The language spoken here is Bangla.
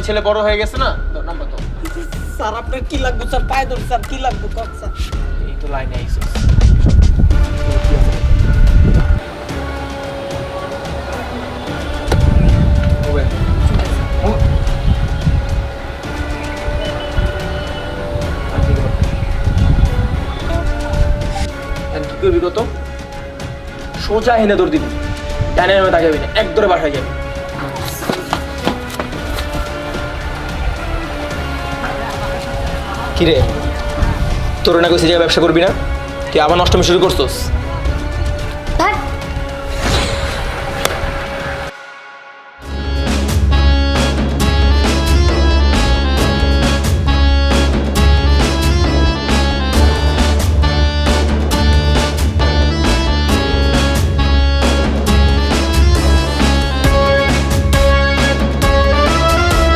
ছেলে বড় হয়ে গেছে না, তো নাম্বার তো স্যার আপনার কি লাগবে স্যার? পায়ে ধরে স্যার, কি লাগবে কর স্যার। এই তো লাইনে আইছিস। ওবে কি করবি কত? সোজা হেনে দৌড় দিবি, ডানে নামে তাকাবি না, এক দৌড়ে বাসায় যাবি। কিরে, তোর না কইছি যে ব্যবসা করবি না, তুই আবার নষ্টমী শুরু করছস?